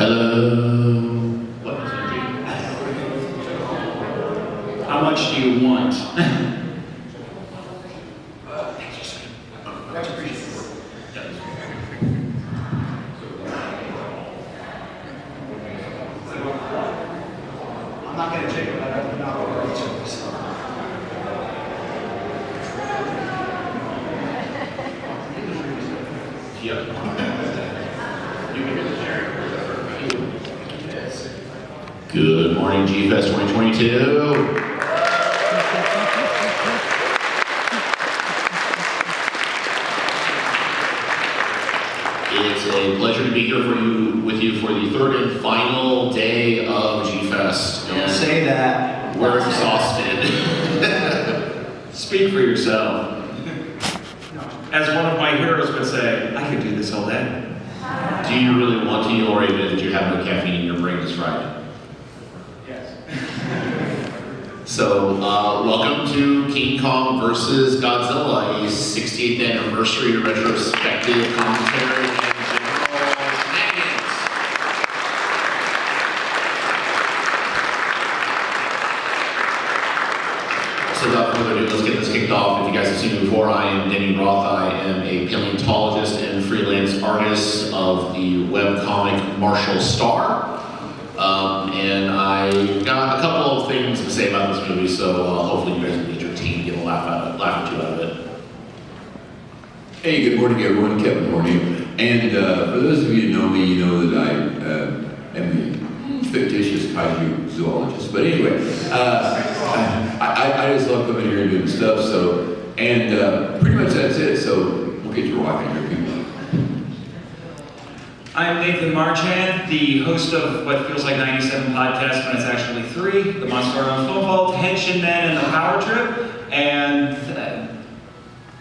Hello. What is it? How much do you want? I'm not going to take it, but I'm not over it. Yep. You can get the chair. Good morning, G-Fest 2022. It's a pleasure to be here with you for the third and final day of G-Fest. Don't say that. We're exhausted. Speak for yourself. As one of my heroes would say, I could do this all day. Do you really want to, or even did you have no caffeine in your brain this Friday? Yes. So, welcome to King Kong versus Godzilla, a 60th anniversary retrospective commentary and general shenanigans. So without further ado, let's get this kicked off. If you guys have seen me before, I am Roth. I am a paleontologist and freelance artist of the webcomic Martial Star. And I got a couple of things to say about this movie, so hopefully you guys will be entertained and get a laugh or two out of it. Hey, good morning everyone, Kevin Morning. And for those of you who know me, you know that I am a fictitious kaiju zoologist. But anyway, I just love coming here and doing stuff, so, and pretty much that's it, so we'll get you rocking here, people. I'm Nathan Marchand, the host of what feels like 97 podcasts when it's actually 3, the Monster on Film Vault, Henshin Man, and the Power Trip, and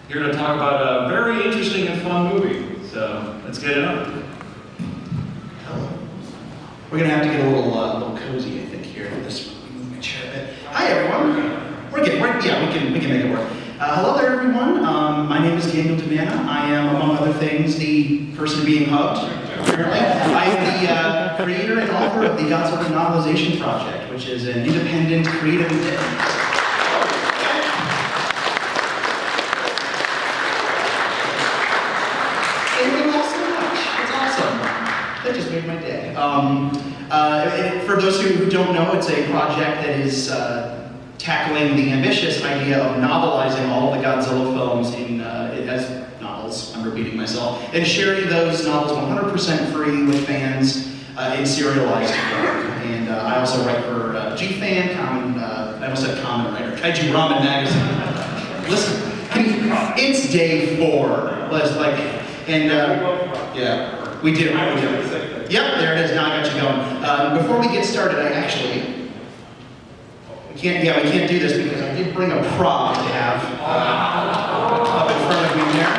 here to talk about a very interesting and fun movie. So let's get it on. We're going to have to get a little cozy, I think, here. This move my chair a bit. Hi, everyone. We can make it work. Hello there, everyone. My name is DiManna. I am, among other things, the person being hugged, apparently. I am the creator and author of the Godzilla novelization project, which is an independent, creative endeavor. Thank you all so much. It's awesome. That just made my day. For those who don't know, it's a project that is tackling the ambitious idea of novelizing all the Godzilla films as novels, I'm repeating myself, and sharing those novels 100% free with fans in serialized form. And I also write for G-Fan, I almost said Common Writer, Kaiju Ramen Magazine. Listen, it's day 4. Yeah, we did. Yep, there it is. Now I got you going. Before we get started, we can't do this because I did bring a prop to have up in front of me there.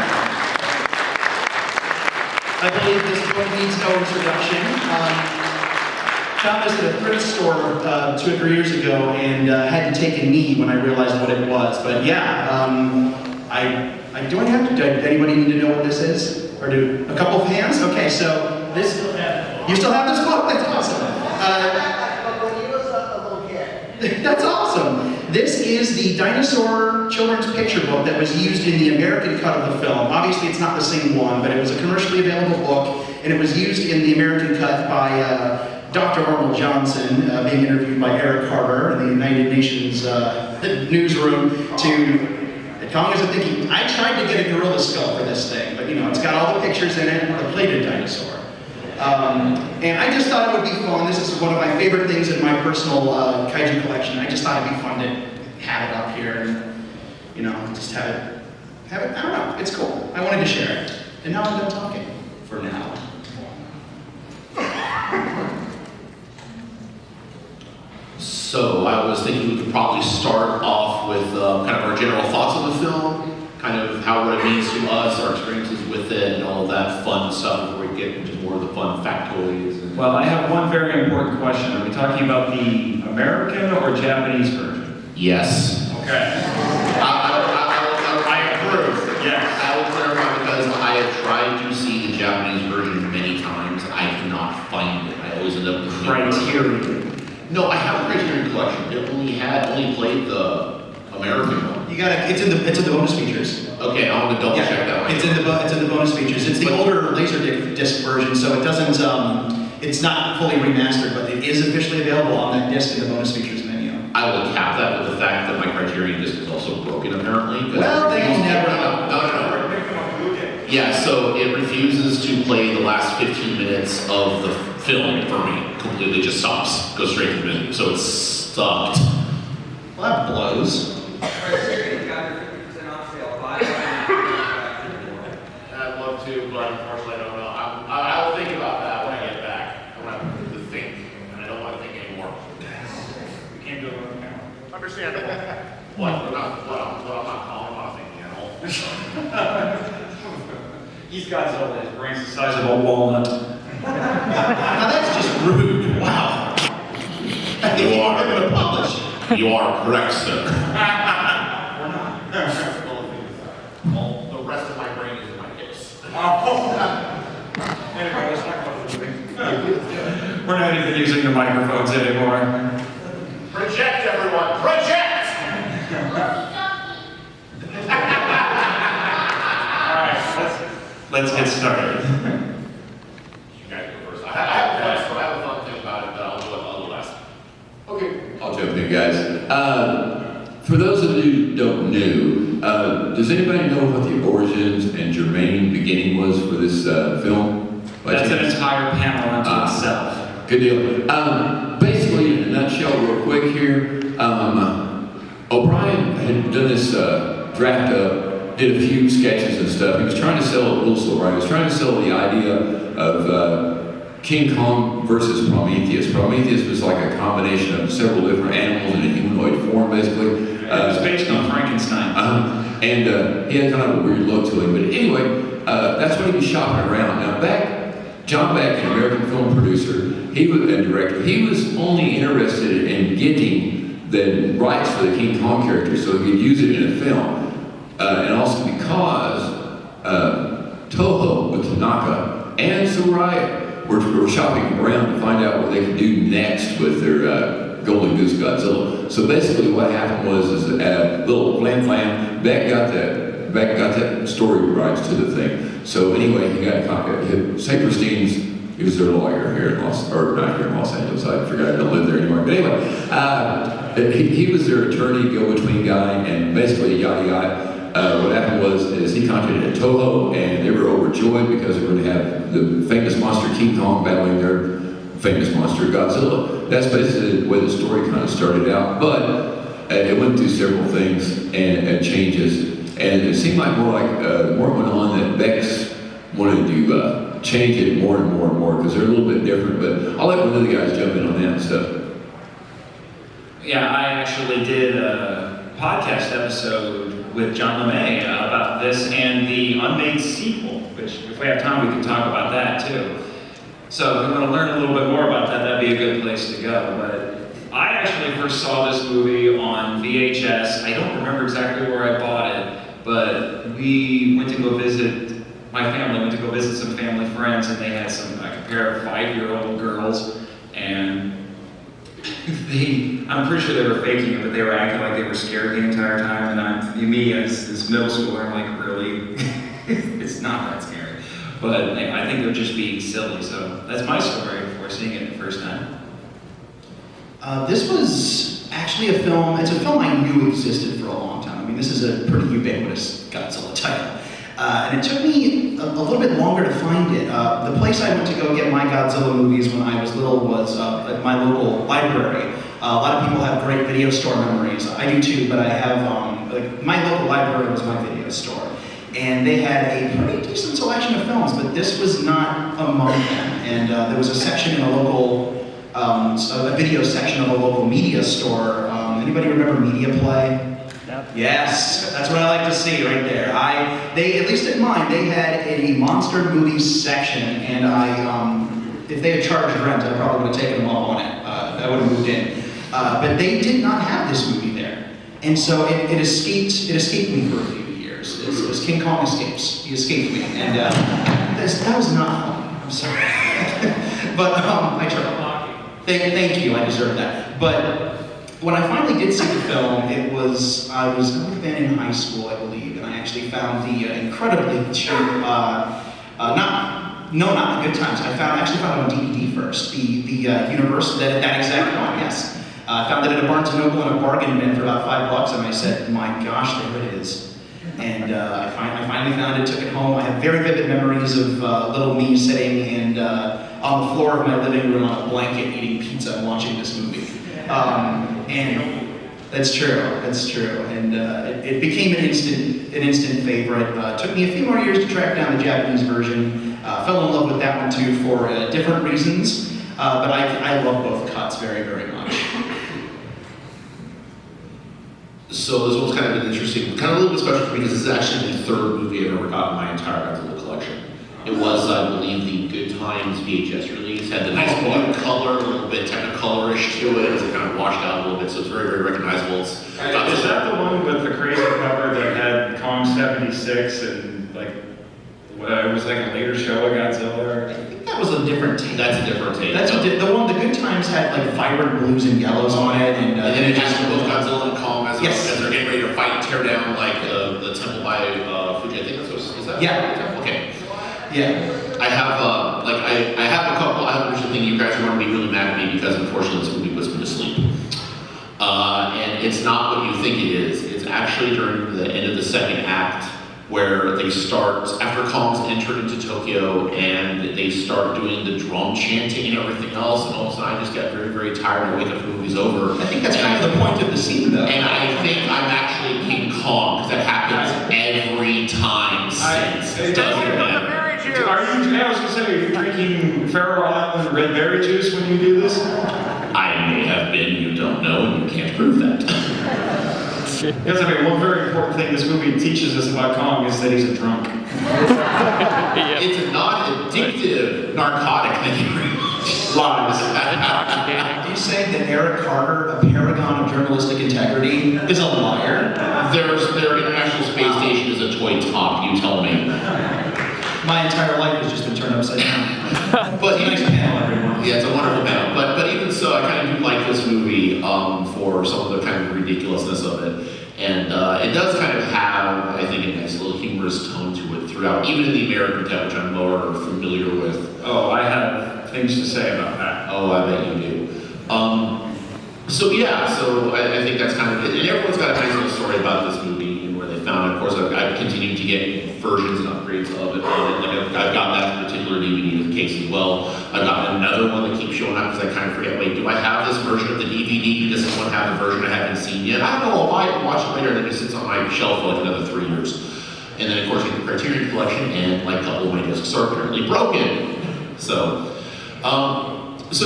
I believe this book needs no introduction. Found this at a thrift store 2 or 3 years ago and had to take a knee when I realized what it was. But yeah, do anybody need to know what this is? Or do a couple of hands? Okay, so this, you still have this book? That's awesome. That's awesome. This is the dinosaur children's picture book that was used in the American cut of the film. Obviously, it's not the same one, but it was a commercially available book, and it was used in the American cut by Dr. Arnold Johnson, being interviewed by Eric Carter in the United Nations newsroom to... Kong isn't thinking, I tried to get a gorilla skull for this thing, but it's got all the pictures in it of a plated dinosaur. And I just thought it would be fun. This is one of my favorite things in my personal kaiju collection. I just thought it'd be fun to have it up here and, just have it, I don't know, it's cool. I wanted to share it. And now I'm done talking, for now. So I was thinking we could probably start off with kind of our general thoughts on the film, kind of what it means to us, our experiences with it, and all of that fun stuff before we get into more of the fun factoids. Well, I have one very important question. Are we talking about the American or Japanese version? Yes. Okay. I approve. Yes. I will clarify because I have tried to see the Japanese version many times. I cannot find it. I always end up with Criterion. No, I have a Criterion collection. It only played the American one. You gotta, it's in the bonus features. Okay, I'm gonna double check that one. It's in the bonus features. It's the older Laserdisc version, so it doesn't, it's not fully remastered, but it is officially available on that disc in the bonus features menu. I will cap that with the fact that my Criterion disc is also broken apparently. Well, they will never know. No. Yeah, so it refuses to play the last 15 minutes of the film for me. Completely just stops. Goes straight to the menu. So it's sucked. Well, that blows. Criterion's got your 50% off sale. Buy it. I'd love to, but unfortunately I don't know. I'll think about that when I get back. I want to think, and I don't want to think anymore. We can't do it right now. Understandable. What I'm not calling on thinking at all. He's Godzilla. His brain's the size of a walnut. Now that's just rude. Wow. I think You you're are. going to publish. You are correct, sir. We're not. Well, the rest of my brain is in my hips. Anyway, let's talk about the movie. We're not even using the microphones anymore. Project, everyone! Project! Let's get started. You guys go first. I have a fun thing about it, but I'll do last. Okay, I'll jump in, guys. For those of you who don't know, does anybody know what the origins and germane beginning was for this film? That's an entire panel unto itself. Good deal. Basically, in a nutshell, real quick here, O'Brien had done this draft up, did a few sketches and stuff. He was trying to sell a little story. He was trying to sell the idea of King Kong versus Prometheus. Prometheus was like a combination of several different animals in a humanoid form, basically. It was based on Frankenstein. And he had kind of a weird look to him. But anyway, that's when he was shopping around. Now, John Beck, an American film producer, and director, he was only interested in getting the rights for the King Kong character so he could use it in a film. And also because Toho with Tanaka and Soraya were shopping around to find out what they could do next with their Golden Goose Godzilla. So basically what happened was a little flam, Beck got that story rights to the thing. So anyway, he got a copy. Saperstein's, he was their lawyer here in not here in Los Angeles. I forgot I don't live there anymore. But anyway, he was their attorney, go-between guy, and basically yada yada. What happened was he contacted Toho, and they were overjoyed because they were going to have the famous monster King Kong battling their famous monster Godzilla. That's basically the way the story kind of started out, but it went through several things and changes, and it seemed like more it went on that Beck's wanted to change it more and more and more because they're a little bit different. But I'll let one of the guys jump in on that and stuff. Yeah, I actually did a podcast episode with John LeMay about this and the unmade sequel, which if we have time we can talk about that too. So if you want to learn a little bit more about that, that'd be a good place to go. But I actually first saw this movie on VHS. I don't remember exactly where I bought it, but we went to go visit, my family went to go visit some family friends, and they had a pair of 5-year-old girls, and I'm pretty sure they were faking it, but they were acting like they were scared the entire time, and me as this middle schooler, I'm like, really? It's not that scary. But I think they're just being silly, so that's my story before seeing it the first time. This was actually a film, it's a film I knew existed for a long time. I mean, this is a pretty ubiquitous Godzilla title. And it took me a little bit longer to find it. The place I went to go get my Godzilla movies when I was little was at my local library. A lot of people have great video store memories. I do too, but I have, my local library was my video store. And they had a pretty decent selection of films, but this was not among them. And there was a section in a local, a video section of a local media store. Anybody remember Media Play? Yes, that's what I like to see right there. They, at least at mine, they had a monster movies section, and if they had charged rent, I probably would have taken them up on it. I would have moved in. But they did not have this movie there. And so it escaped me for a few years. It was King Kong Escapes. He escaped me. And that was not fun. I'm sorry. But I tried. Thank you, I deserve that. But when I finally did see the film, I would have been in high school, I believe, and I actually found the incredibly cheap, not the Good Times. I actually found it on DVD first. The Universal, that exact one, yes. I found it at a Barnes & Noble in a bargain bin for about $5, and I said, my gosh, there it is. And I finally found it, took it home. I have very vivid memories of little me sitting and on the floor of my living room on a blanket eating pizza and watching this movie. And that's true. And it became an instant favorite. Took me a few more years to track down the Japanese version. Fell in love with that one too for different reasons. But I love both cuts very, very much. So this one's kind of been interesting, kind of a little bit special for me because this is actually the third movie I've ever got in my entire Godzilla collection. It was, I believe, the Good Times VHS release. Had the nice blue color, a little bit Technicolor-ish to it. It's kind of washed out a little bit, so it's very, very recognizable. Is that the one with the crazy cover that had Kong 76 and like it was like a later show of Godzilla? I think that was a different take. That's a different take. The Good Times had like vibrant blues and yellows on it, and then it has both Godzilla and Kong as they're getting ready to fight and tear down like the temple by Fuji. I think that's what is that? Yeah. Okay. Yeah. I have I have a couple. I have an interesting thing. You guys are going to be really mad at me because unfortunately this movie puts me to sleep. And it's not what you think it is. It's actually during the end of the second act where they start, after Kong's entered into Tokyo and they start doing the drum chanting and everything else, and all of a sudden I just get very, very tired and I wake up and the movie's over. I think that's kind of the point of the scene though. And I think I'm actually King Kong, because that happens every time since. It doesn't matter. I was going to say, are you drinking Faroe Island red berry juice when you do this? I may have been, you don't know, and you can't prove that. Because I mean, one very important thing this movie teaches us about Kong is that he's a drunk. It's a non-addictive narcotic that you Lies. Are you saying that Eric Carter, a paragon of journalistic integrity, is a liar? Their International Space Station is a toy top, you tell me. My entire life has just been turned upside down. But Nice panel, everyone. yeah, it's a wonderful panel. But even so, I kind of do like this movie for some of the kind of ridiculousness of it. And it does kind of have, I think, a nice little humorous tone to it throughout, even in the American cut, which I'm more familiar with. Oh, I have things to say about that. Oh, I bet you do. So I think that's kind of it. And everyone's got a nice little story about this movie and where they found it. Of course, I've continued to get versions and upgrades of it. Like I've got that particular DVD case as well. I've got another one that keeps showing up because I kind of forget, wait, do I have this version of the DVD? Does someone have the version I haven't seen yet? I don't know, I'll buy it and watch it later, and then it sits on my shelf for like another 3 years. And then of course you get the Criterion Collection, and like a couple of my discs are currently broken. So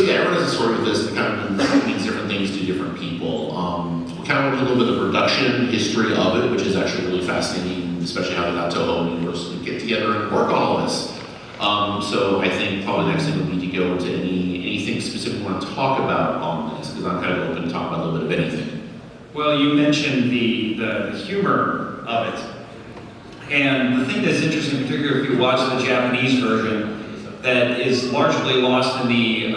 yeah, everyone has a story with this that kind of means different things to different people. We kind of went into a little bit of the production history of it, which is actually really fascinating, especially how they got Toho and Universal to get together and work on all this. So I think probably the next thing would be to go into anything specific we want to talk about on this, because I'm kind of open to talk about a little bit of anything. Well, you mentioned the humor of it. And the thing that's interesting, particularly if you watch the Japanese version, that is largely lost in the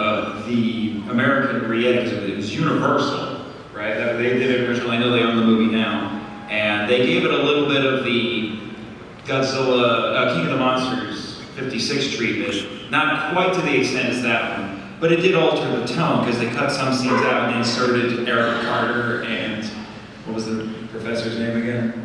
American re-edit. It was Universal, right? They did it originally. I know they own the movie now. And they gave it a little bit of the Godzilla, King of the Monsters 56 treatment. Not quite to the extent as that one. But it did alter the tone because they cut some scenes out and inserted Eric Carter and, what was the professor's name again?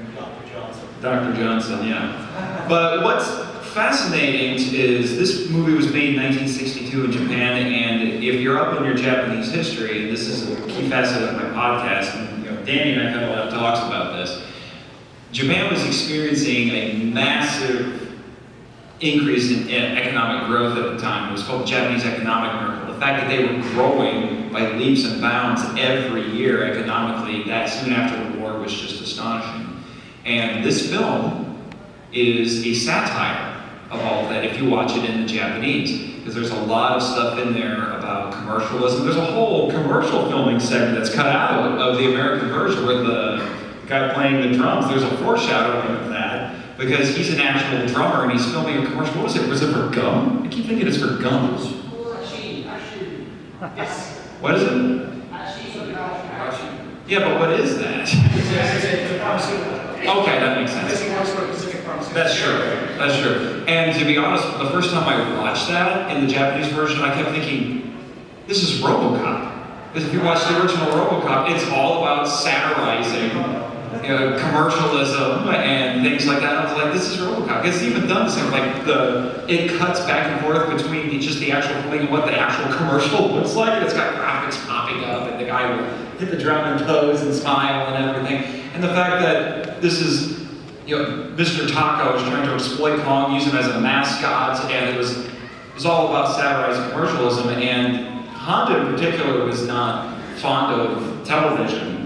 Dr. Johnson, yeah. But what's fascinating is this movie was made in 1962 in Japan, and if you're up on your Japanese history, and this is a key facet of my podcast, and Danny and I have had a lot of talks about this, Japan was experiencing a massive increase in economic growth at the time. It was called the Japanese economic miracle. The fact that they were growing by leaps and bounds every year economically, that soon after the war, was just astonishing. And this film is a satire of all of that if you watch it in the Japanese, because there's a lot of stuff in there about commercialism. There's a whole commercial filming segment that's cut out of the American version where the guy playing the drums, there's a foreshadowing of that, because he's an actual drummer and he's filming a commercial. What was it? Was it for gum? I keep thinking it's for gum. What is it? Yeah, but what is that? Okay, that makes sense. That's true. That's true. And to be honest, the first time I watched that in the Japanese version, I kept thinking, this is RoboCop. Because if you watch the original RoboCop, it's all about satirizing, commercialism and things like that. I was like, this is RoboCop. It's even done the same. Like it cuts back and forth between just the actual thing and what the actual commercial looks like. And it's got graphics popping up, and the guy will hit the drum and pose and smile and everything. And the fact that this is, Mr. Taco is trying to exploit Kong, use him as a mascot, and it was all about satirizing commercialism. And Honda in particular was not fond of television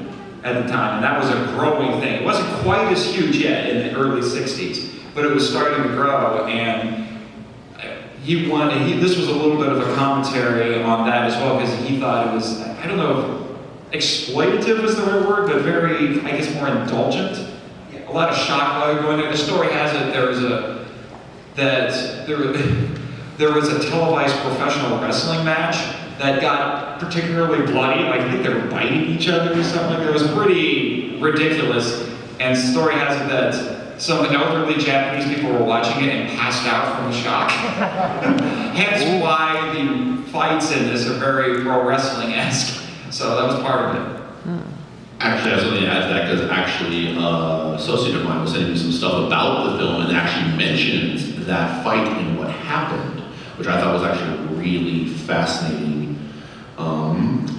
at the time, and that was a growing thing. It wasn't quite as huge yet in the early 60s, but it was starting to grow, and this was a little bit of a commentary on that as well, because he thought it was, I don't know if exploitative is the right word, but very, I guess, more indulgent. A lot of shock value going there. The story has it, there was a televised professional wrestling match that got particularly bloody. Like, I think they were biting each other or something. It was pretty ridiculous. And the story has it that some elderly Japanese people were watching it and passed out from the shock. Hence why the fights in this are very pro wrestling-esque. So that was part of it. Actually, I have something to add to that, because actually, an associate of mine was sending me some stuff about the film and actually mentioned that fight and what happened, which I thought was actually really fascinating.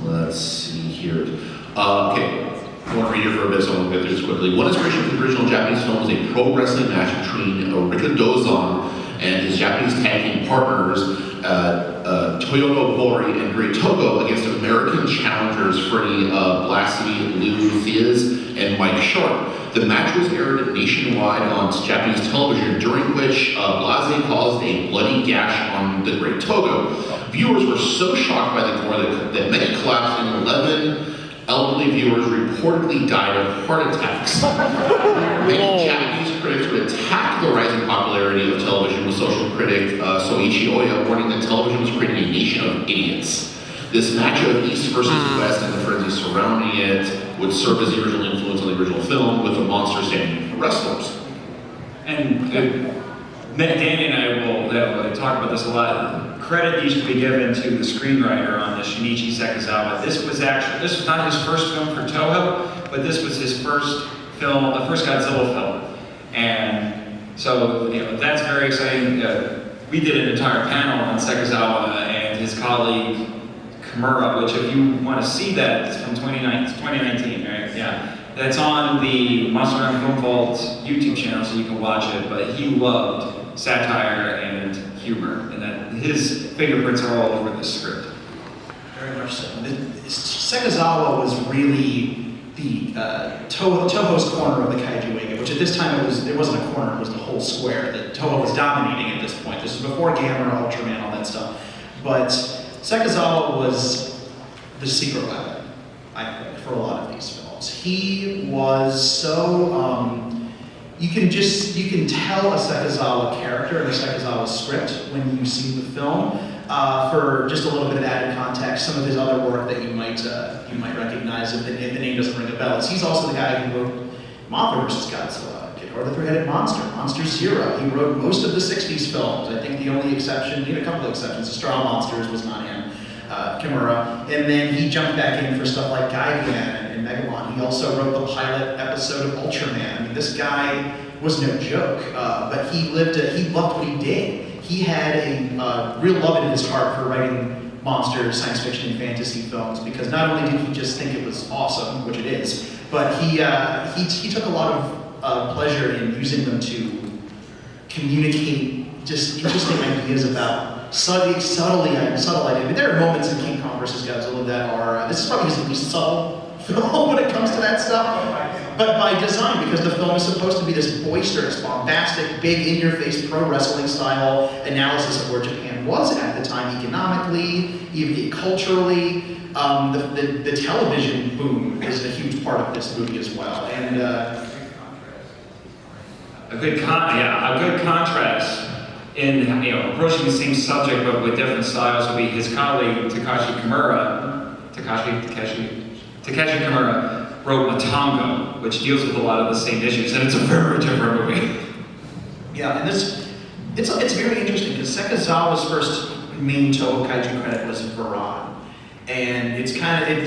Let's see here. Okay, I want to read here for a bit, so I'm going to get through this quickly. One inspiration for the original Japanese film was a pro wrestling match between Rikidozan and his Japanese tag team partners, Toyono Bori and Great Togo, against American challengers Freddie Blassie, Lou Thiaz, and Mike Sharp. The match was aired nationwide on Japanese television, during which Blassie caused a bloody gash on the Great Togo. Viewers were so shocked by the gore that many collapsed, and 11 elderly viewers reportedly died of heart attacks. Many Japanese critics would attack the rising popularity of television, with social critic Soichi Oya warning that television was creating a nation of idiots. This match of East versus West and the frenzy surrounding it would serve as the original influence on the original film, with the monster standing for wrestlers. And Danny and I will talk about this a lot. Credit used to be given to the screenwriter on the Shinichi Sekizawa. This was not his first film for Toho, but this was his first film, the first Godzilla film. And so, that's very exciting. We did an entire panel on Sekizawa and his colleague Kimura, which, if you want to see that, it's from 2019, right? Yeah. That's on the Monster Hunter Film Vault YouTube channel, so you can watch it. But he loved satire and humor, and that his fingerprints are all over this script. Very much so. Sekizawa was really the Toho's corner of the Kaiju Wing, which at this time it wasn't a corner, it was the whole square that Toho was dominating at this point. This was before Gamera, Ultraman, all that stuff. But Sekizawa was the secret weapon, I think, for a lot of these films. He was so, you can tell a Sekizawa character and a Sekizawa script when you see the film. For just a little bit of added context, some of his other work that you might recognize if the name doesn't ring a bell. He's also the guy who wrote Mothra vs. Godzilla, or The Three-Headed Monster, Monster Zero. He wrote most of the 60s films. I think the only exception, a couple of exceptions, Straw Monsters was not him, Kimura. And then he jumped back in for stuff like Gigan and Megalon. He also wrote the pilot episode of Ultraman. I mean, this guy was no joke, but he loved what he did. He had a real love in his heart for writing monster, science fiction, and fantasy films, because not only did he just think it was awesome, which it is, but he took a lot of pleasure in using them to communicate just interesting ideas about subtle ideas. I mean, there are moments in King Kong vs. Godzilla that are, this is probably his least subtle film when it comes to that stuff. But by design, because the film is supposed to be this boisterous, bombastic, big, in-your-face pro wrestling style analysis of where Japan was at the time, economically, even culturally. The television boom is a huge part of this movie as well. And a good contrast in approaching the same subject but with different styles will be his colleague Takashi Kimura wrote Matango, which deals with a lot of the same issues, and it's a very different movie. Yeah, and it's very interesting because Sekizawa's first main Toho Kaiju credit was Varan. And it's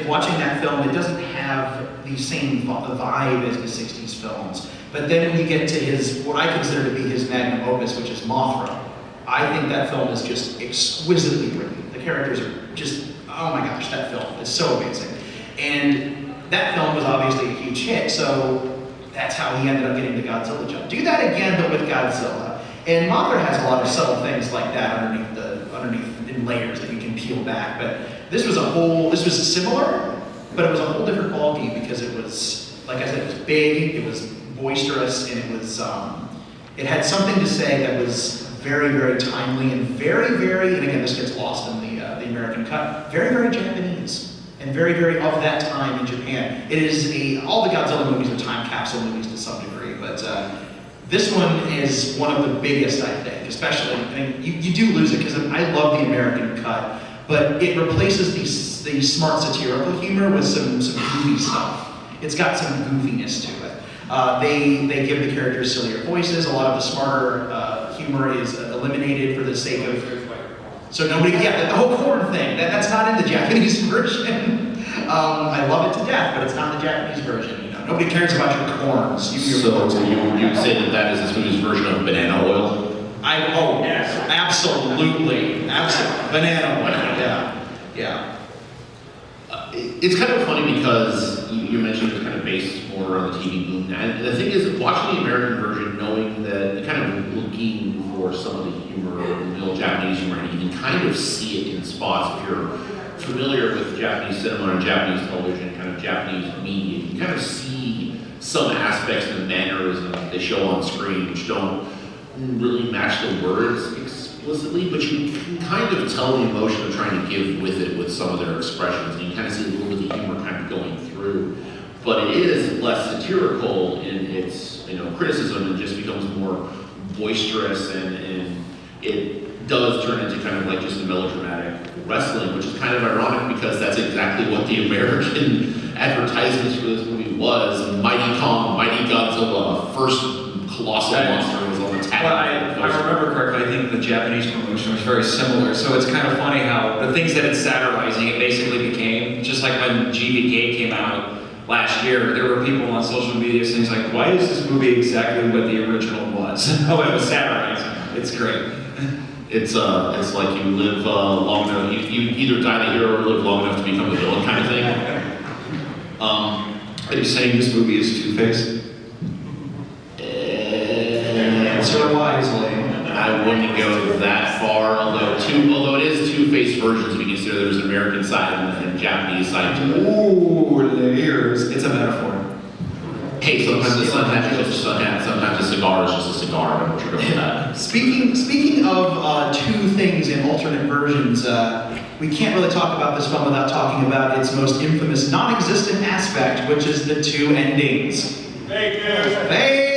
watching that film, it doesn't have the same vibe as the 60s films. But then when you get to what I consider to be his magnum opus, which is Mothra, I think that film is just exquisitely written. The characters are just, oh my gosh, that film is so amazing. And that film was obviously a huge hit, so that's how he ended up getting the Godzilla jump. Do that again, but with Godzilla. And Mothra has a lot of subtle things like that underneath in layers that you can peel back. But this was similar, but it was a whole different ballgame because it was, like I said, it was big, it was boisterous, and it had something to say that was very, very timely and very, very, and again, this gets lost in the American cut, very, very Japanese. And very, very of that time in Japan. It is all the Godzilla movies are time capsule movies to some degree, but this one is one of the biggest, I think, especially, you do lose it because I love the American cut, but it replaces the smart satirical humor with some goofy stuff. It's got some goofiness to it. They give the characters sillier voices, a lot of the smarter humor is eliminated for the sake of so nobody, the whole corn thing, that's not in the Japanese version. I love it to death, but it's not in the Japanese version. Nobody cares about your corns. So you would say that is this movie's version of banana oil? Yes, absolutely. Banana oil, yeah. It's kind of funny because you mentioned it's kind of based more on the TV boom. And the thing is, watching the American version, knowing that you're kind of looking for some of the humor, real Japanese humor, and you can kind of see it in spots. If you're familiar with Japanese cinema or Japanese television, kind of Japanese media, you kind of see some aspects of the mannerisms that they show on screen, which don't really match the words explicitly, but you can kind of tell the emotion they're trying to give with it with some of their expressions, and you kind of see a little bit of humor kind of going through. But it is less satirical in its criticism and just becomes more boisterous, and it does turn into kind of like just a melodramatic wrestling, which is kind of ironic because that's exactly what the American advertisements for this movie was. Mighty Kong, Mighty Godzilla, first colossal monster was on the tag. Well, if I remember correctly, I think the Japanese promotion was very similar, so it's kind of funny how the things that it's satirizing, it basically became, just like when GVK came out last year, there were people on social media saying like, why is this movie exactly what the original was? Oh, it was satirizing. It's great. It's like you live long enough, you either die the hero or live long enough to become the villain kind of thing. Are you saying this movie is Two-Face? Answer wisely. I wouldn't go that far, although it is two-faced versions, if you consider there's an American side and a Japanese side to it. Ooh, layers. It's a metaphor. Hey, sometimes the sun hat is just a sun hat, sometimes a cigar is just a cigar, I don't know what you're going with that. Speaking of two things in alternate versions, we can't really talk about this film without talking about its most infamous non-existent aspect, which is the two endings. Fake news. Fake.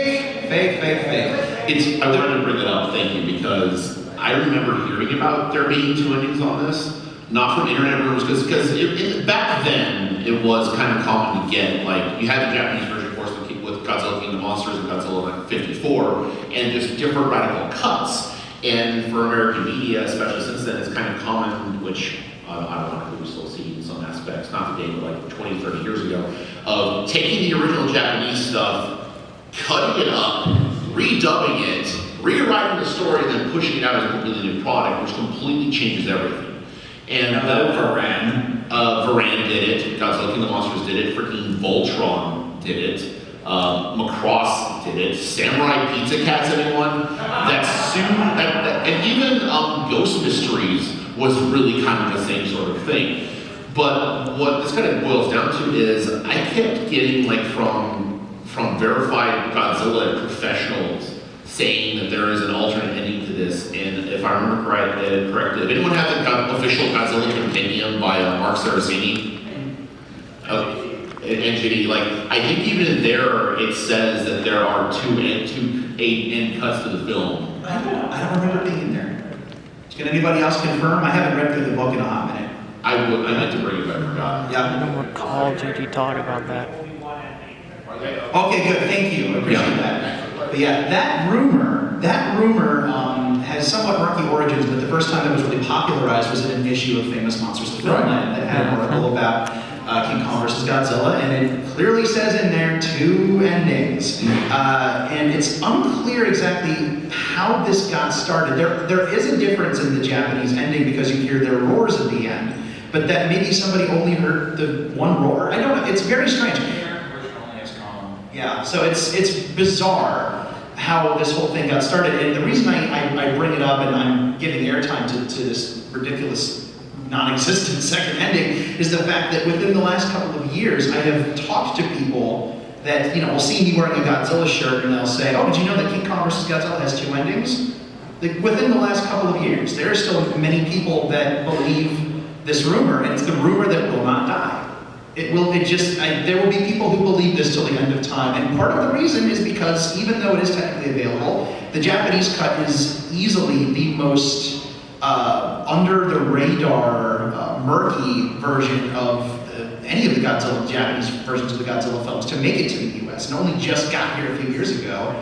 I wanted to bring that up, thank you, because I remember hearing about there being two endings on this, not from internet rumors, because back then it was kind of common to get, like, you had the Japanese version, of course, with Godzilla King of Monsters and Godzilla 54, and just different radical cuts. And for American media, especially since then, it's kind of common, which I don't want to still see in some aspects, not today, but like 20, 30 years ago, of taking the original Japanese stuff, cutting it up, redubbing it, rewriting the story, and then pushing it out as a completely new product, which completely changes everything. And Varan did it, Godzilla King of Monsters did it, freaking Voltron did it, Macross did it, Samurai Pizza Cats, anyone? And even Ghost Mysteries was really kind of the same sort of thing. But what this kind of boils down to is I kept getting like from verified Godzilla professionals saying that there is an alternate ending to this, and if I remember correctly, if anyone has the official Godzilla compendium by Mark Saraceni, and JD, like, I think even in there it says that there are two end cuts to the film. I don't remember being in there. Can anybody else confirm? I haven't read through the book in a hot minute. I meant to bring it, but I forgot. Yeah. I don't recall JD talking about that. Okay, good. Thank you. I appreciate that. But yeah, that rumor has somewhat murky origins, but the first time it was really popularized was in an issue of Famous Monsters of Filmland that had an article about King Kong versus Godzilla, and it clearly says in there 2 endings. And it's unclear exactly how this got started. There is a difference in the Japanese ending because you hear their roars at the end, but that maybe somebody only heard the one roar. I don't know. It's very strange. Yeah, so it's bizarre how this whole thing got started. And the reason I bring it up and I'm giving airtime to this ridiculous non-existent second ending is the fact that within the last couple of years, I have talked to people that, will see me wearing a Godzilla shirt and they'll say, oh, did you know that King Kong vs. Godzilla has 2 endings? Like, within the last couple of years, there are still many people that believe this rumor, and it's the rumor that will not die. There will be people who believe this till the end of time, and part of the reason is because even though it is technically available, the Japanese cut is easily the most under the radar, murky version of any of the Japanese versions of the Godzilla films to make it to the US, and only just got here a few years ago.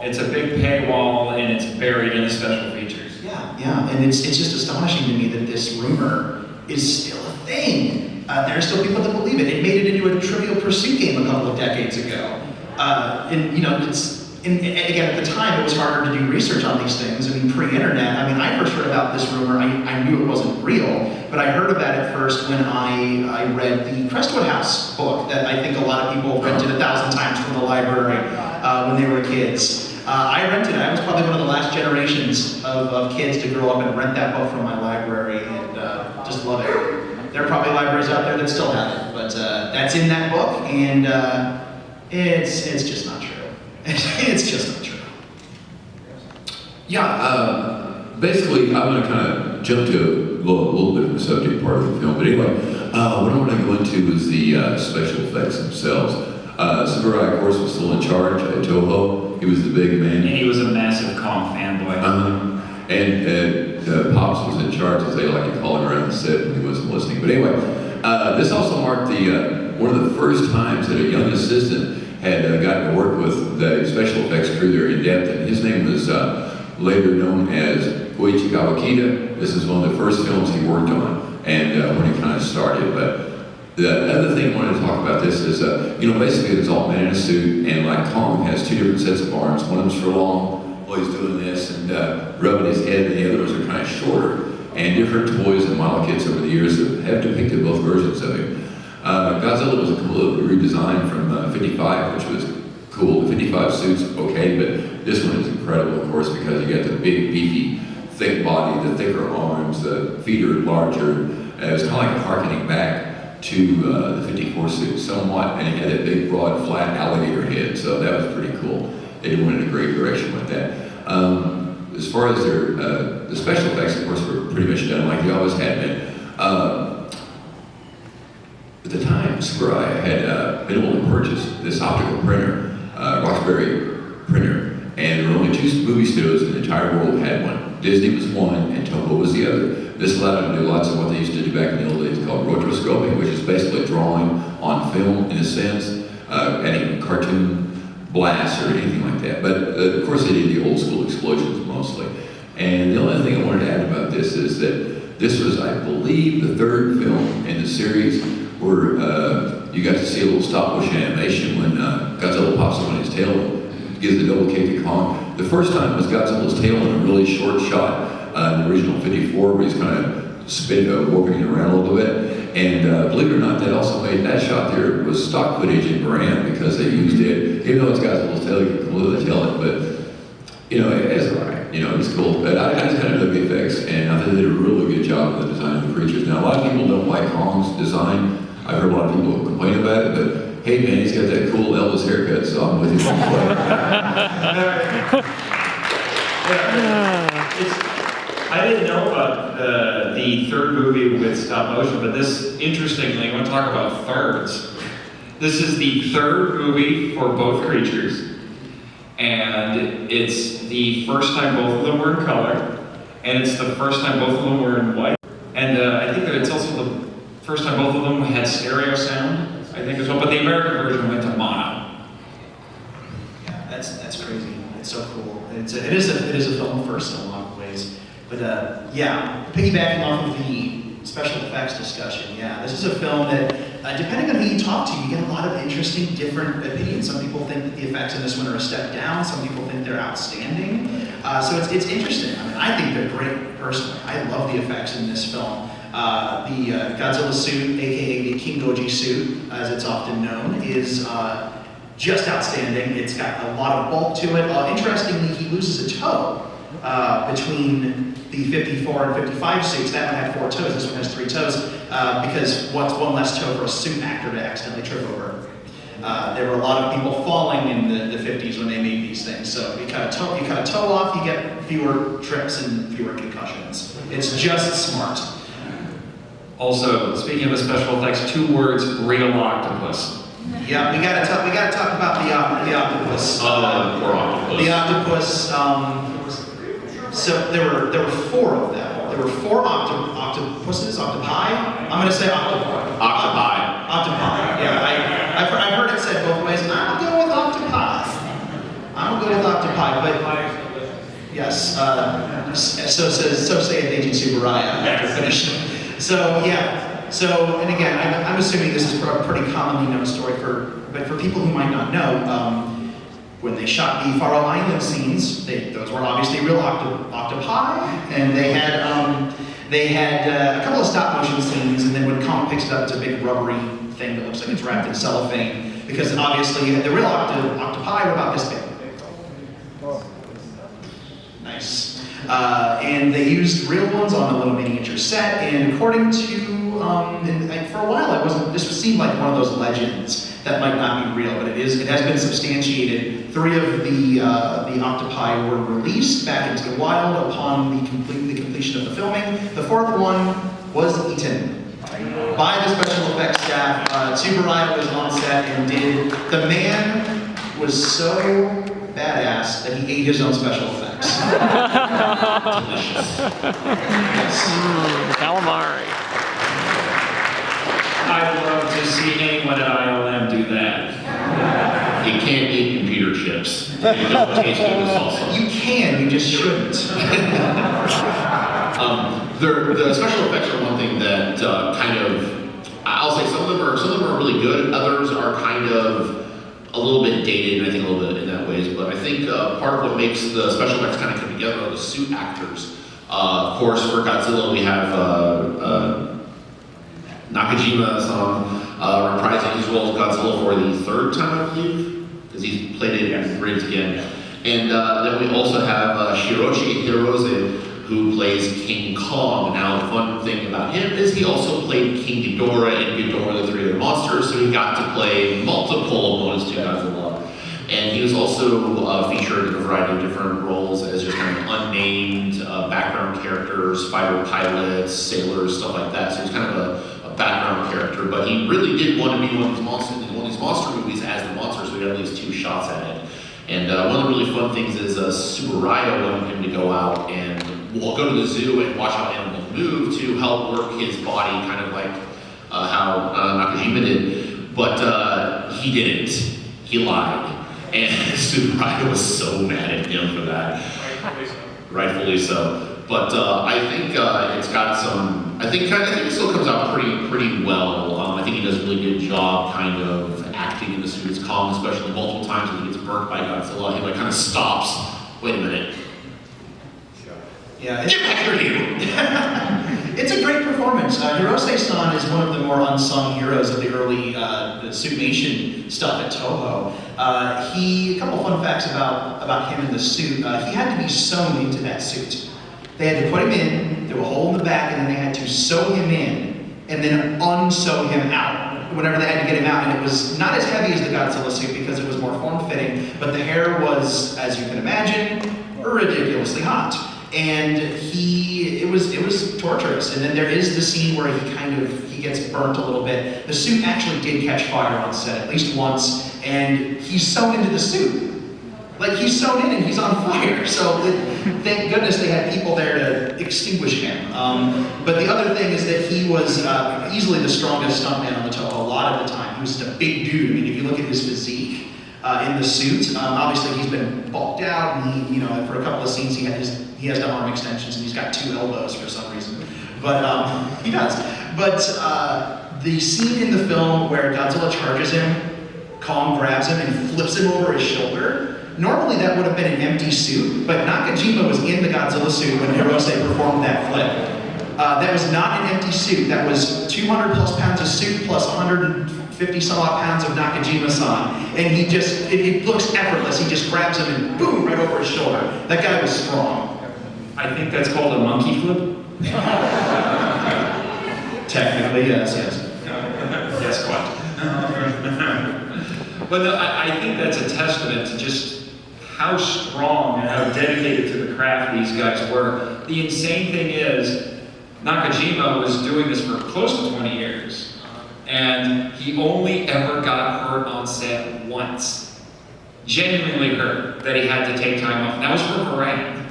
It's a big paywall, and it's buried in the special features. Yeah, and it's just astonishing to me that this rumor is still a thing. There are still people that believe it. It made it into a Trivial Pursuit game a couple of decades ago. Again, at the time, it was harder to do research on these things. I mean, pre-internet. I first heard about this rumor. I knew it wasn't real, but I heard about it first when I read the Crestwood House book that I think a lot of people rented 1,000 times from the library when they were kids. I rented it. I was probably one of the last generations of kids to grow up and rent that book from my library and just love it. There are probably libraries out there that still have it, but that's in that book, and it's just not true. It's just not true. Yeah, basically, I'm going to kind of jump to a little bit of the subject part of the film, but anyway, what I want to go into is the special effects themselves. Sakurai, of course, was still in charge at Toho. He was the big man. And he was a massive Kong fanboy. And Pops was in charge, as they like to call him around the set when he wasn't listening. But anyway, this also marked one of the first times that a young assistant had gotten to work with the special effects crew there in depth, and his name was later known as Koichi Kawakita. This is one of the first films he worked on, and when he kind of started. But the other thing I wanted to talk about this is, basically it's all men in a suit, and like Kong has 2 different sets of arms. One of them's for long, while he's doing this and rubbing his head, and the other ones are kind of shorter. And different toys and model kits over the years have depicted both versions of him. Godzilla was a completely redesigned from 55, which was cool. The 55 suit's okay, but this one is incredible, of course, because you got the big, beefy, thick body, the thicker arms, the feet are larger. It was kind of like harkening back to the 54 suit somewhat, and he had that big, broad, flat alligator head, so that was pretty cool. They went in a great direction with that. As far as the special effects, of course, were pretty much done like they always had been. At the time, Sakurai had been able to purchase this optical printer, Roxbury printer, and there were only 2 movie studios in the entire world that had one. Disney was one, and Toho was the other. This allowed them to do lots of what they used to do back in the old days called rotoscoping, which is basically drawing on film in a sense, adding cartoon blasts or anything like that. But of course they did the old school explosions mostly. And the only thing I wanted to add about this is that this was, I believe, the 3rd film in the series where you got to see a little stop motion animation when Godzilla pops up on his tail and gives the double kick to Kong. The first time was Godzilla's tail in a really short shot in the original 54 where he's kind of warping around a little bit. And believe it or not, that shot there was stock footage in Marchand because they used it. Even though it's Godzilla's tail, you can completely tell it, but it's all right. It's cool. But I just kind of dug the effects, and I think they did a really good job of the design of the creatures. Now, a lot of people don't like Kong's design. I've heard a lot of people complain about it, but hey man, he's got that cool Elvis haircut, so I'm with him. I didn't know about the 3rd movie with stop motion, but this, interestingly, I want to talk about thirds. This is the 3rd movie for both creatures, And it's the first time both of them were in color, and it's the first time both of them were in white. And I think that it's also the first time both of them had stereo sound, I think as well, but the American version went to mono. Yeah, that's crazy. It's so cool. It is a film first in a lot of ways. But yeah, piggybacking off of the special effects discussion, yeah, this is a film that, depending on who you talk to, you get a lot of interesting, different opinions. Some people think that the effects in this one are a step down. Some people think they're outstanding. So it's interesting. I mean, I think they're great personally. I love the effects in this film. The Godzilla suit, aka the King Goji suit, as it's often known, is just outstanding. It's got a lot of bulk to it. Interestingly, he loses a toe between the 54 and 55 suits. That one had 4 toes, this one has 3 toes, because what's one less toe for a suit actor to accidentally trip over? There were a lot of people falling in the 50s when they made these things. So you cut a toe off, you get fewer trips and fewer concussions. It's just smart. Also, speaking of the special effects, 2 words, real octopus. Yeah, we gotta talk about the octopus. Poor octopus. The octopus. So there were 4 of them. There were 4 octopuses, octopi. I'm gonna say octopi. Octopi. Yeah, I've heard it said both ways, and I'm gonna go with octopi. But yes. So saith Agent Tsuburaya after finishing. So yeah. So, and again, I'm assuming this is a pretty commonly known story but for people who might not know, when they shot the Faroe Island scenes, those were obviously real octopi, and they had a couple of stop motion scenes, and then when Comet picks it up, it's a big rubbery thing that looks like it's wrapped in cellophane, because obviously the real octopi were about this big. Nice. And they used real ones on a little miniature set, and according to, for a while this seemed like one of those legends that might not be real, but it has been substantiated. 3 of the octopi were released back into the wild upon the completion of the filming. The 4th one was eaten by the special effects staff. Tsuburaya was on set and the man was so badass that he ate his own special effects. Delicious. Yes. Calamari. I'd love to see anyone at ILM do that. You can't eat computer chips. They don't taste good with salsa. You can, you just shouldn't. The special effects are one thing that kind of, I'll say some of them are really good. Others are kind of a little bit dated, and I think a little bit in that ways. But I think part of what makes the special effects kind of come together are the suit actors. Of course, for Godzilla, we have Nakajima-san reprising his role as Godzilla for the 3rd time, I believe, because he's played it in Grids again. And then we also have Shiroshi Hirose, who plays King Kong. Now, the fun thing about him is he also played King Ghidorah in Ghidorah the 3 Other Monsters, so he got to play multiple opponents to Godzilla. And he was also featured in a variety of different roles as just kind of unnamed background characters, fighter pilots, sailors, stuff like that. So he's kind of a background character, but he really did want to be one of these monster movies as the monster, so we had at least 2 shots at it. And one of the really fun things is Tsuburaya wanted him to go out and go to the zoo and watch how animals move to help work his body, kind of like how Nakajima did, but he didn't. He lied. And Tsuburaya was so mad at him for that. Rightfully so. But I think it's got some. I think it still comes out pretty well. I think he does a really good job, kind of acting in the suit as Kong, especially multiple times when he gets burnt by Godzilla. He kind of stops. Wait a minute. Yeah, Get back here, you! It's a great performance. Hirose-san is one of the more unsung heroes of the early Suitmation stuff at Toho. A couple fun facts about him in the suit. He had to be sewn into that suit. They had to put him in through a hole in the back, and then they had to sew him in, and then unsew him out whenever they had to get him out. And it was not as heavy as the Godzilla suit because it was more form-fitting, but the hair was, as you can imagine, ridiculously hot. And it was torturous. And then there is the scene where he gets burnt a little bit. The suit actually did catch fire on set at least once, and he's sewn into the suit. Like, he's sewn in and he's on fire. So thank goodness they had people there to extinguish him. But the other thing is that he was easily the strongest stuntman on the Toho a lot of the time. He was just a big dude. I mean, if you look at his physique in the suit, obviously he's been bulked out, and he, for a couple of scenes he has the arm extensions and he's got 2 elbows for some reason. But he does. But the scene in the film where Godzilla charges him, Kong grabs him and flips him over his shoulder. Normally that would have been an empty suit, but Nakajima was in the Godzilla suit when Hirose performed that flip. That was not an empty suit. That was 200 plus pounds of suit plus 150 some odd pounds of Nakajima-san. And he just, it looks effortless. He just grabs him and boom, right over his shoulder. That guy was strong. I think that's called a monkey flip. Technically, yes. Yes, quite. But no, I think that's a testament to just how strong and how dedicated to the craft these guys were. The insane thing is, Nakajima was doing this for close to 20 years, and he only ever got hurt on set once. Genuinely hurt, that he had to take time off. And that was for Varane.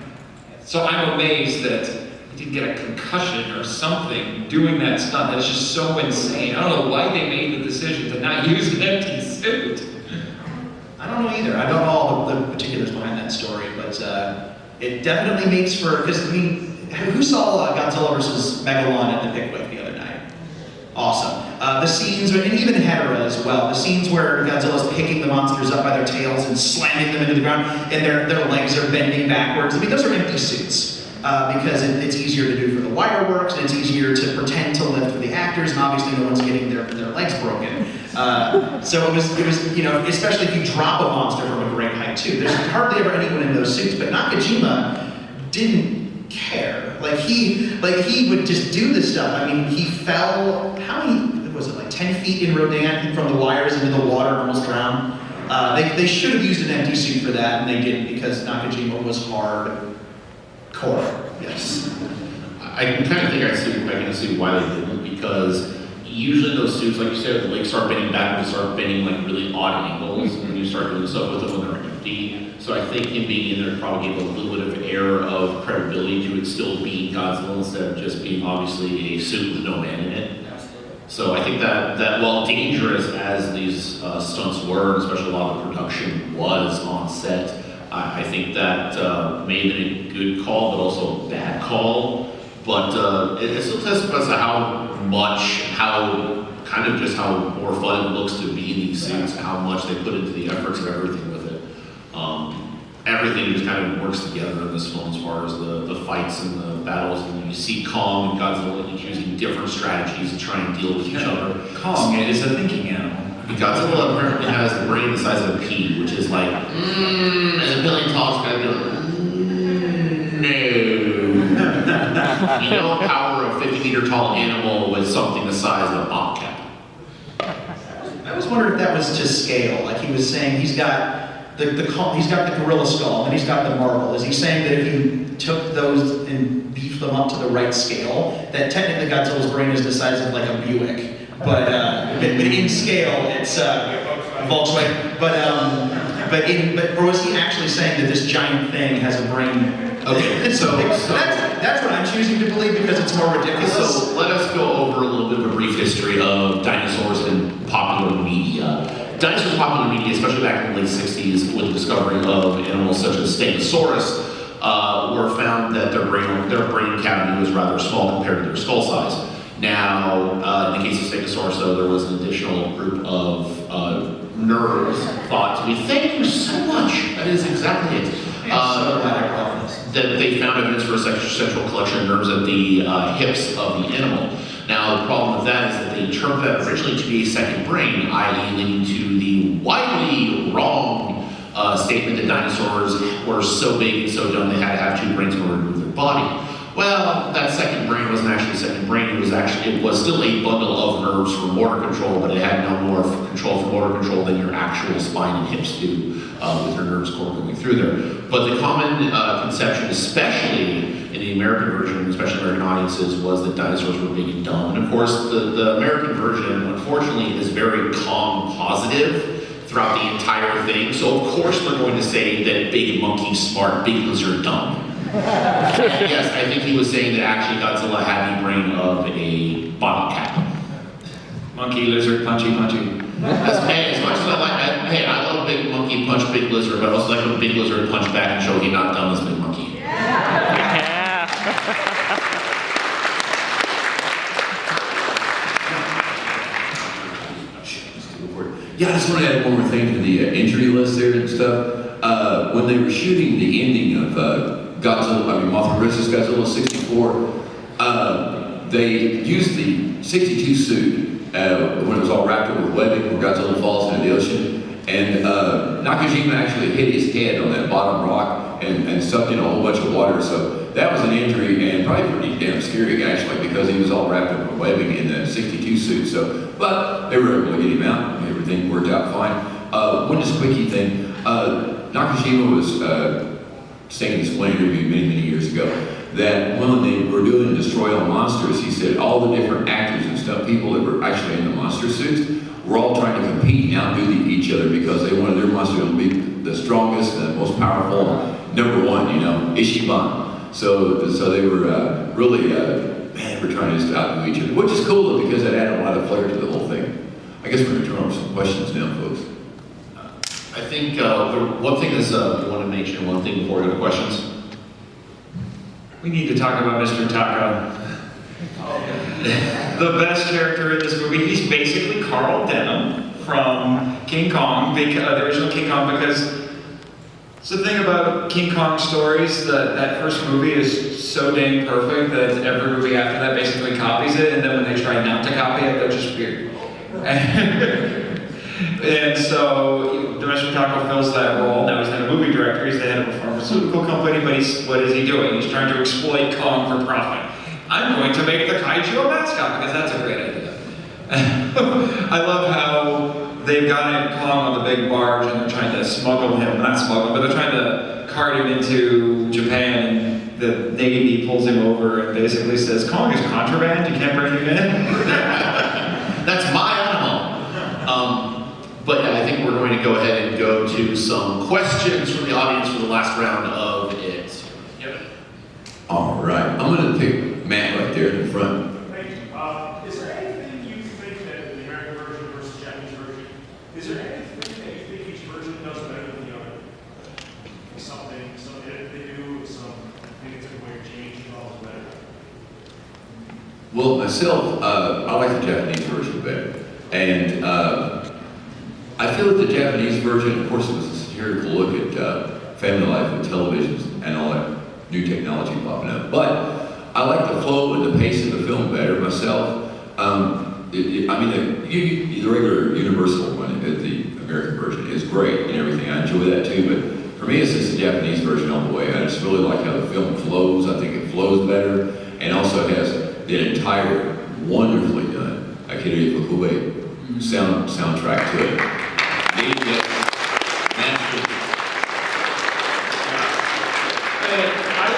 So I'm amazed that he didn't get a concussion or something doing that stunt. That is just so insane. I don't know why they made the decision to not use an empty suit. I don't know either. I don't know all the particulars behind that story, but it definitely makes for, because I mean, who saw Godzilla vs. Megalon at the Pickwick the other night? Awesome. The scenes, and even Hedorah as well, the scenes where Godzilla's picking the monsters up by their tails and slamming them into the ground, and their legs are bending backwards. I mean, those are empty suits. Because it's easier to do for the wire works, and it's easier to pretend to lift for the actors, and obviously no one's getting their legs broken. So it was, especially if you drop a monster from a great height too. There's hardly ever anyone in those suits, but Nakajima didn't care. Like he would just do this stuff. I mean, he fell, how many, was it like 10 feet in Rodan from the wires into the water and almost drowned? They should have used an empty suit for that, and they didn't, because Nakajima was hardcore. Yes. I kind of think I can see why they didn't, because usually those suits, like you said, the legs start bending backwards, start bending like really odd angles when you start doing stuff with them when they're empty. So I think him being in there probably gave a little bit of air of credibility to it still being Godzilla instead of just being obviously a suit with no man in it. So I think that while dangerous as these stunts were, and especially a lot of the production was on set, I think that may have been a good call, but also a bad call. But it still testifies to how more fun it looks to be in these suits, and how much they put into the efforts and everything with it. Everything just kind of works together in this film as far as the fights and the battles. And you see Kong and Godzilla each using different strategies to try and deal with each other. Kong is a thinking animal. Godzilla apparently has the brain the size of a pea, which is like, as a paleontologist, gotta go, no. You don't power a 50-meter tall animal with something the size of a bobcat. I was wondering if that was to scale. Like he was saying, he's got he's got the gorilla skull and he's got the marble. Is he saying that if you took those and beefed them up to the right scale, that technically Godzilla's brain is the size of like a Buick? But in scale, it's Volkswagen. Or was he actually saying that this giant thing has a brain? Okay, so that's what I'm choosing to believe, because it's more ridiculous. So let us go over a little bit of a brief history of dinosaurs in popular media. Dinosaurs in popular media, especially back in the late 60s, with the discovery of animals such as Stegosaurus, were found that their brain cavity was rather small compared to their skull size. Now, in the case of Stegosaurus, though, there was an additional group of nerves thought to be, thank you so much, that is exactly it. That they found evidence for a central collection of nerves at the hips of the animal. Now, the problem with that is that they termed that originally to be a second brain, i.e. leading to the widely wrong statement that dinosaurs were so big and so dumb they had to have two brains in order to move their body. Well, that second brain wasn't actually a second brain. It was still a bundle of nerves for motor control, but it had no more control for motor control than your actual spine and hips do with your nerves core going through there. But the common conception, especially in the American version, especially American audiences, was that dinosaurs were big and dumb. And of course, the American version, unfortunately, is very calm, positive throughout the entire thing. So of course they're going to say that big monkey smart, big lizard dumb. Yes, I think he was saying that actually Godzilla had the brain of a bottle cap. Monkey, lizard, punchy, punchy. Hey, as much as I like, hey, I love big monkey punch big lizard, but I also like when big lizard punch back and show he not dumb as big monkey. Yeah. Yeah, I just want to add one more thing to the injury list there and stuff. When they were shooting the ending of Mothra vs. Godzilla 64, they used the 62 suit when it was all wrapped up with webbing, where Godzilla falls into the ocean. And Nakajima actually hit his head on that bottom rock and sucked in a whole bunch of water. So that was an injury and probably pretty damn scary actually, because he was all wrapped up with webbing in the 62 suit. So, but they were able to get him out. Everything worked out fine. One just quickie thing. Nakajima was saying in this one interview many years ago that when they were doing Destroy All Monsters, he said all the different actors and stuff, people that were actually in the monster suits, were all trying to compete and outdo each other because they wanted their monster to be the strongest and the most powerful, number one, Ishiban. So they were really, they were trying to just outdo each other, which is cool because it added a lot of flair to the whole thing. I guess we're going to turn over some questions now, folks. I think one thing is, we want to mention one thing before we go to questions. We need to talk about Mr. Taka. The best character in this movie. He's basically Carl Denham from King Kong, the original King Kong, because it's the thing about King Kong stories, that first movie is so dang perfect that every movie after that basically copies it, and then when they try not to copy it, they're just weird. And so Mr. Taka fills that role. Now he's not a movie director, he's the head of a pharmaceutical company, but what is he doing? He's trying to exploit Kong for profit. I'm going to make the Kaiju a mascot because that's a great idea. I love how they've got Kong on the big barge and they're trying to smuggle him, not smuggle, but they're trying to cart him into Japan, and the Navy pulls him over and basically says, Kong is contraband, you can't bring him in. That's my animal. But yeah, I think we're going to go ahead and go to some questions from the audience for the last round of it. Yep. All right, I'm going to pick Matt right there in the front. Thank you. Is there anything you think that the American version versus Japanese version, is there anything that you think each version does better than the other? Something that they do, maybe it's a way of change involves better. Well, myself, I like the Japanese version better. And I feel that the Japanese version, of course, it was a satirical look at family life with televisions and all that new technology popping up. But I like the flow and the pace of the film better myself. The regular Universal one, the American version, is great and everything. I enjoy that too. But for me, it's just the Japanese version all the way. I just really like how the film flows. I think it flows better, and also it has the entire wonderfully done Akira Ifukube soundtrack to it. I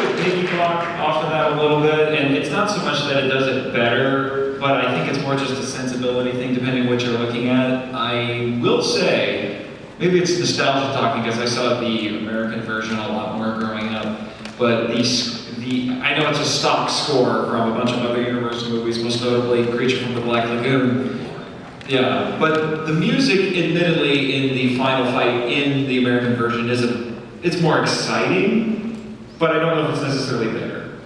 would piggyback off of that a little bit, and it's not so much that it does it better, but I think it's more just a sensibility thing depending what you're looking at. I will say, maybe it's nostalgia talking because I saw the American version a lot more growing up, but I know it's a stock score from a bunch of other Universal movies, most notably Creature from the Black Lagoon. Yeah, but the music, admittedly, in the final fight in the American version it's more exciting, but I don't know if it's necessarily better.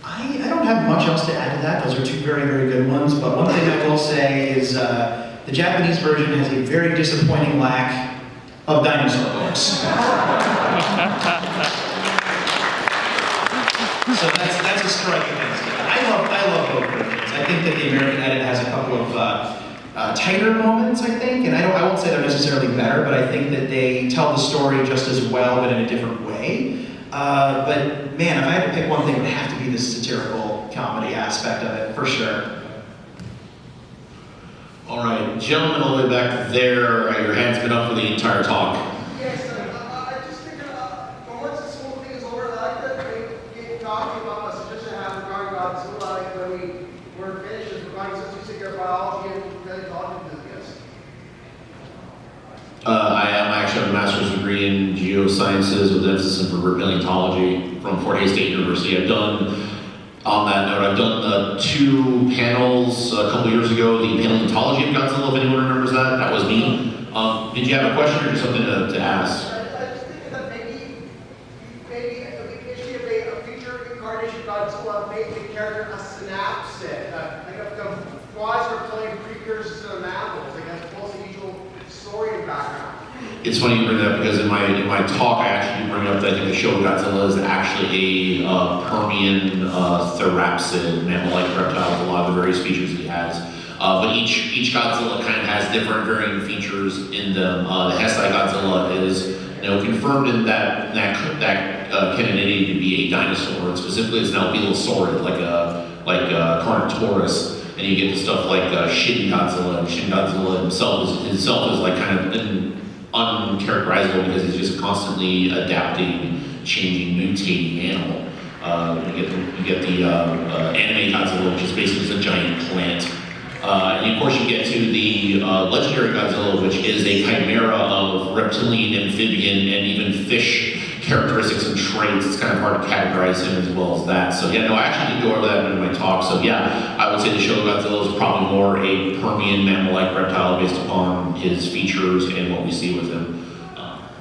I don't have much else to add to that. Those are two very good ones. But one thing I will say is the Japanese version has a very disappointing lack of dinosaur books. So that's a strike against it. I love both versions. I think that the American edit has a couple of tighter moments, I think, and I won't say they're necessarily better, but I think that they tell the story just as well, but in a different way. But man, if I had to pick one thing, it would have to be the satirical comedy aspect of it, for sure. All right, gentlemen all the way back there, your hand's been up for the entire talk. Yes, I just think once this whole thing is over, I like that we talking about a suggestion I have regarding Godzilla, like when we were finished, is regarding since we take care of biology and then talking to the guests. master's degree in geosciences with emphasis in paleontology from Fort Hays State University. On that note, I've done 2 panels a couple years ago, the paleontology of Godzilla, if anyone remembers that. That was me. Did you have a question or just something to ask? I just think that maybe we issue a future incarnation of Godzilla, make the character a synapsid. Like the flies are playing precursors to the mammals. Like that's both the usual story and background. It's funny you bring that up because in my talk I actually bring up that I think the show Godzilla is actually a Permian therapsid, mammal-like reptile with a lot of the various features he has. But each Godzilla kind of has different varying features in them. The Hesai Godzilla is confirmed in that canonity to be a dinosaur. Specifically, it's an alvelosaurid, like a Carnotaurus. And you get the stuff like Shin Godzilla. And Shin Godzilla himself is like kind of uncharacterizable because he's just constantly adapting, changing, mutating animal. You get the anime Godzilla, which is basically a giant plant. And of course you get to the legendary Godzilla, which is a chimera of reptilian, amphibian, and even fish characteristics and traits. It's kind of hard to categorize him as well as that. So yeah, no, I actually did go over that in my talk. So yeah, I would say the show Godzilla is probably more a Permian mammal-like reptile based upon his features and what we see with him. I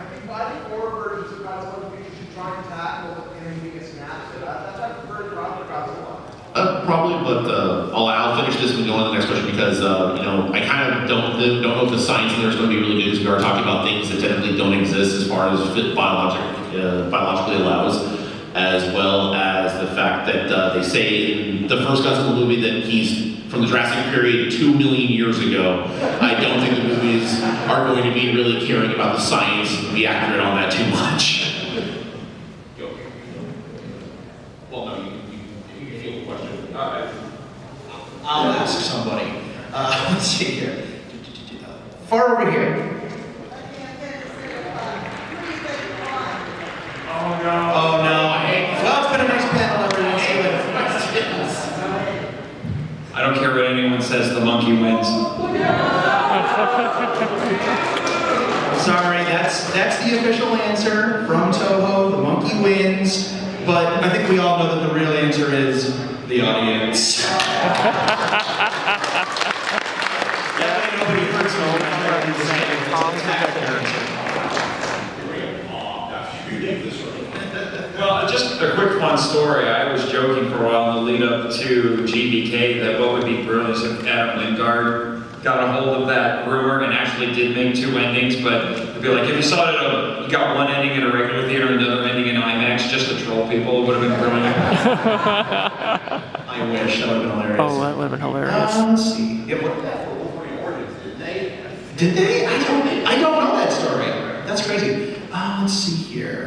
think more versions of Godzilla we should try and tackle and being a synapsid. I prefer Godzilla. Probably, but I'll finish this and go on to the next question because I kind of don't know if the science in there is going to be really good because we are talking about things that technically don't exist as far as biologically allows, as well as the fact that they say in the first Godzilla movie that he's from the Jurassic period 2 million years ago. I don't think the movies are going to be really caring about the science and be accurate on that too much. Well, no, you can feel the question. I'll ask somebody. Let's see here. Far over here. Oh no. Oh no. Well, it's been a nice panel, everyone. See you later. Questions. I don't care what anyone says, the monkey wins. Sorry, that's the official answer from Toho. The monkey wins. But I think we all know that the real answer is the audience. Nobody hurts Well, just a quick fun story. I was joking for a while in the lead up to GBK that what would be brilliant if Adam Lingard got a hold of that rumor and actually did make 2 endings, but it'd be like if you saw it, you got one ending in a regular theater and another ending in IMAX just to troll people, it would have been brilliant. I wish that would have been hilarious. Oh, that would have been hilarious. Let's see. Yeah, what? Did they? I don't know that story. That's crazy. Let's see here.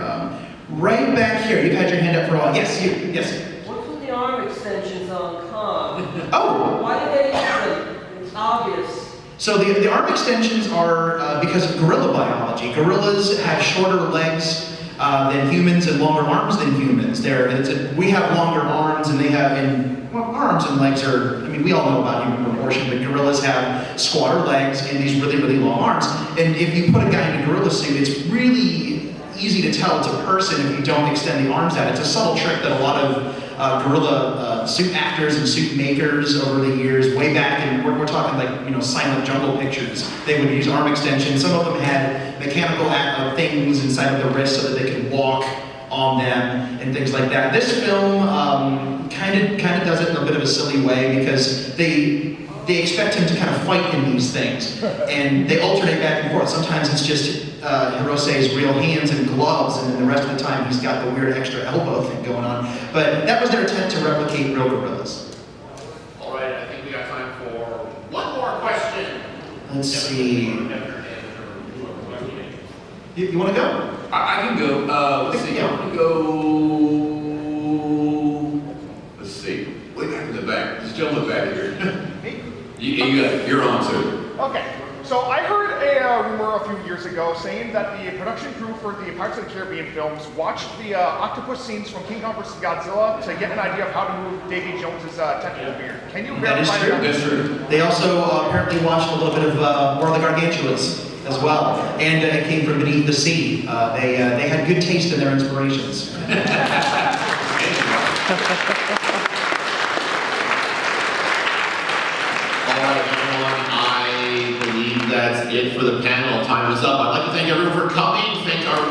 Right back here. You've had your hand up for a while. Yes, you. Yes. What's with the arm extensions on Kong? Oh. Why did they use them? It's obvious. So the arm extensions are because of gorilla biology. Gorillas have shorter legs than humans and longer arms than humans. We have longer arms and they have, arms and legs are, we all know about human proportion, but gorillas have squatter legs and these really, really long arms. And if you put a guy in a gorilla suit, it's really easy to tell it's a person if you don't extend the arms out. It's a subtle trick that a lot of gorilla suit actors and suit makers over the years, way back, and we're talking like, silent jungle pictures, they would use arm extensions. Some of them had mechanical things inside of the wrist so that they could walk on them and things like that. This film kind of does it in a bit of a silly way because they expect him to kind of fight in these things, and they alternate back and forth. Sometimes it's just Hirosei's real hands and gloves, and then the rest of the time he's got the weird extra elbow thing going on. But that was their attempt to replicate real gorillas. All right, I think we got time for one more question. Let's see. You want to go? I can go. Let's see. Yeah. I'm gonna go. Let's see. Way back in the back. This gentleman back here. You're on, sir. Okay, so I heard a rumor a few years ago saying that the production crew for the Pirates of the Caribbean films watched the octopus scenes from King Kong vs. Godzilla to get an idea of how to move Davy Jones's tentacle beard. Can you That is verify true. that? That's true. They also apparently watched a little bit of War of the Gargantuas as well. And it came from beneath the sea. They had good taste in their inspirations. Alright, everyone, I believe that's it for the panel. Time is up. I'd like to thank everyone for coming. Thank our